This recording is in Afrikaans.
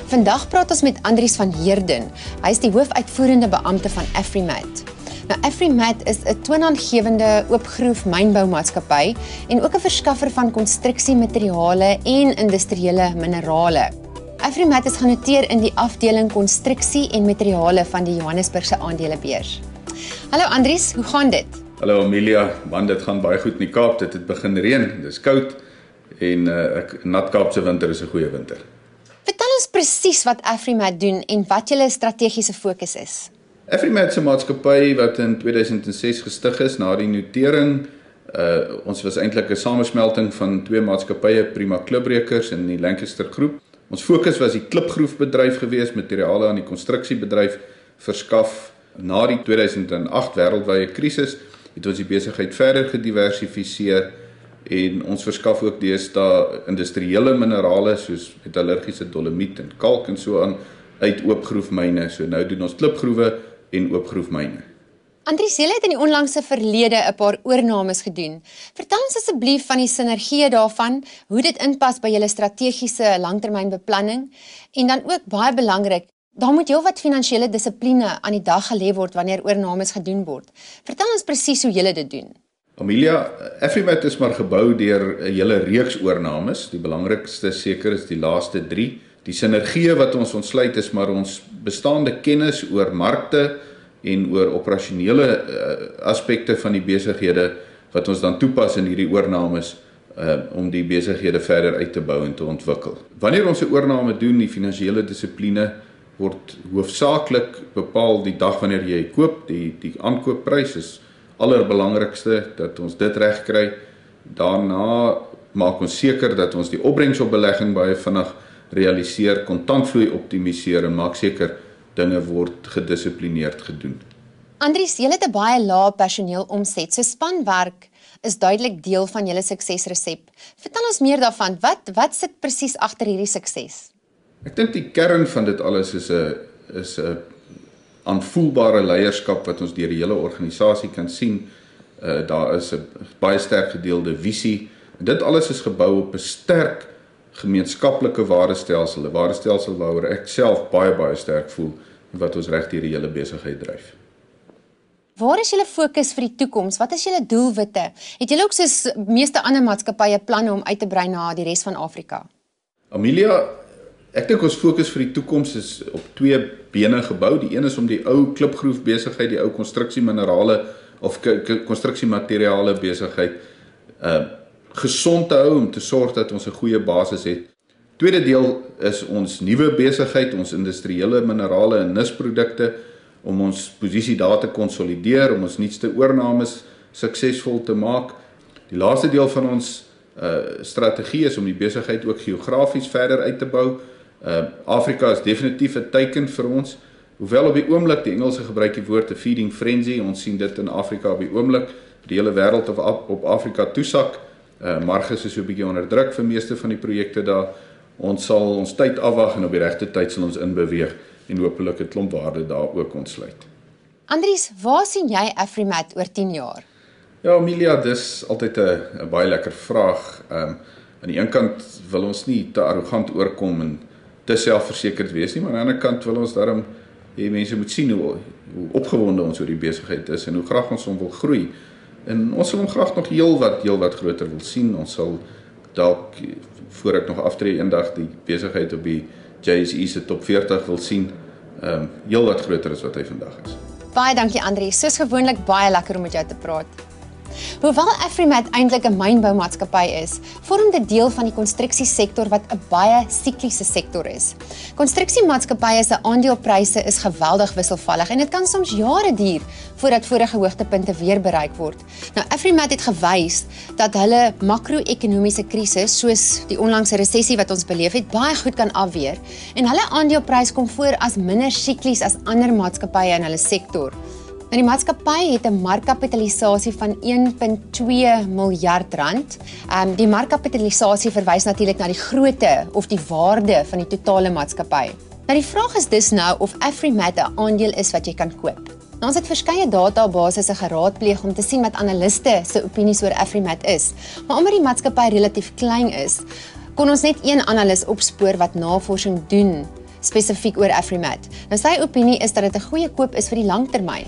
Vandag praat ons met Andries van Heerden. Hy is die hoofuitvoerende beampte van Afrimat. Nou, Afrimat is 'n toonaangewende oopgroef mynboumaatskappy en ook 'n verskaffer van konstruksiemateriale en industriële minerale. Afrimat is genoteer in die afdeling konstruksie en materiale van die Johannesburgse aandelebeurs. Hallo Andries, hoe gaan dit? Hallo Amelia, man, dit gaan baie goed in die Kaap. Dit het begin reën, dis koud en nat Kaapse winter is 'n goeie winter. Vertel ons presies wat Afrimat doen en wat julle strategiese fokus is. Afrimat is 'n maatskappy wat in 2006 gestig is na die notering. Ons was eintlik 'n samesmelting van twee maatskappye, Prima Klipbrekers en die Lancaster Groep. Ons fokus was die klipgroefbedryf gewees, materiale aan die konstruksiebedryf verskaf. Na die 2008 wêreldwye krisis het ons die besigheid verder gediversifiseer en ons verskaf ook deesdae industriële minerale soos metallurgiese dolomiet en kalk en so aan uit oopgroefmyne. So nou doen ons klipgroewe en oopgroefmyne. Andries, julle het in die onlangse verlede 'n paar oornames gedoen. Vertel ons asseblief van die sinergieë daarvan, hoe dit inpas by julle strategiese langtermynbeplanning en dan ook baie belangrik, daar moet heelwat finansiële dissipline aan die dag gelê word wanneer oornames gedoen word. Vertel ons presies hoe julle dit doen. Amelia, Afrimat is maar gebou deur 'n hele reeks oornames. Die belangrikste seker is die laaste 3. Die sinergieë wat ons ontsluit is maar ons bestaande kennis oor markte en oor operasionele aspekte van die besighede wat ons dan toepas in hierdie oornames om die besighede verder uit te bou en te ontwikkel. Wanneer ons 'n oorname doen, die finansiële dissipline word hoofsaaklik bepaal die dag wanneer jy koop. Die aankoopprys is allerbelangrikste dat ons dit reg kry. Daarna maak ons seker dat ons die opbrengs op belegging baie vinnig realiseer, kontantvloei optimaliseer en maak seker dinge word gedissiplineerd gedoen. Andries, julle het 'n baie lae personeelomset, so spanwerk is duidelik deel van julle suksesresep. Vertel ons meer daarvan. Wat sit presies agter hierdie sukses? Ek dink die kern van dit alles is 'n aanvoelbare leierskap wat ons deur die hele organisasie kan sien. Daar is 'n baie sterk gedeelde visie. Dit alles is gebou op 'n sterk gemeenskaplike waardestelsel, 'n waardestelsel waaroor ek self baie sterk voel en wat ons reg deur die hele besigheid dryf. Waar is julle fokus vir die toekoms? Wat is julle doelwitte? Het julle ook soos meeste ander maatskappye planne om uit te brei na die res van Afrika? Amelia, ek dink ons fokus vir die toekoms is op 2 bene gebou. Die een is om die ou klipgroef besigheid, die ou konstruksieminerale of konstruksiemateriale besigheid gesond te hou om te sorg dat ons 'n goeie basis het. Tweede deel is ons nuwe besigheid, ons industriële minerale en nisprodukte om ons posisie daar te konsolideer, om ons nuutste oornames suksesvol te maak. Die laaste deel van ons strategie is om die besigheid ook geografies verder uit te bou. Afrika is definitief 'n teiken vir ons. Hoewel op die oomblik die Engelse gebruik die woord 'n feeding frenzy, ons sien dit in Afrika op die oomblik, die hele wêreld op Afrika toesak. Marges is so 'n bietjie onder druk vir meeste van die projekte daar. Ons sal ons tyd afwag en op die regte tyd sal ons inbeweeg en hopelik 'n klomp waarde daar ook ontsluit. Andries, waar sien jy Afrimat oor 10 jaar? Ja, Amelia, dis altyd 'n baie lekker vraag. Aan die een kant wil ons nie te arrogant oorkom en te selfversekerd wees nie, maar aan die ander kant wil ons daarom hê mense moet sien hoe opgewonde ons oor die besigheid is en hoe graag ons hom wil groei. En ons sal hom graag nog heel wat groter wil sien. Ons sal dalk, voor ek nog aftree, eendag die besigheid op die JSE se top 40 wil sien. Heel wat groter as wat hy vandag is. Baie dankie Andries, soos gewoonlik baie lekker om met jou te praat. Hoewel Afrimat eintlik 'n mynboumaatskappy is, vorm dit deel van die konstruksiesektor wat 'n baie sikliese sektor is. Konstruksiemaatskappye se aandelepryse is geweldig wisselvallig en dit kan soms jare duur voordat vorige hoogtepunte weer bereik word. Nou Afrimat het gewys dat hulle makro-ekonomiese krisis soos die onlangse resessie wat ons beleef het, baie goed kan afweer en hulle aandeleprys kom voor as minder siklies as ander maatskappye in hulle sektor. Nou die maatskappy het 'n markkapitalisasie van 1,2 miljard rand. Die markkapitalisasie verwys natuurlik na die grootte of die waarde van die totale maatskappy. Nou die vraag is dus nou of Afrimat 'n aandeel is wat jy kan koop. Nou, ons het verskeie databasisse geraadpleeg om te sien wat analiste se opinies oor Afrimat is. Maar omdat die maatskappy relatief klein is, kon ons net een analis opspoor wat navorsing doen spesifiek oor Afrimat. Nou sy opinie is dat dit 'n goeie koop is vir die langtermyn.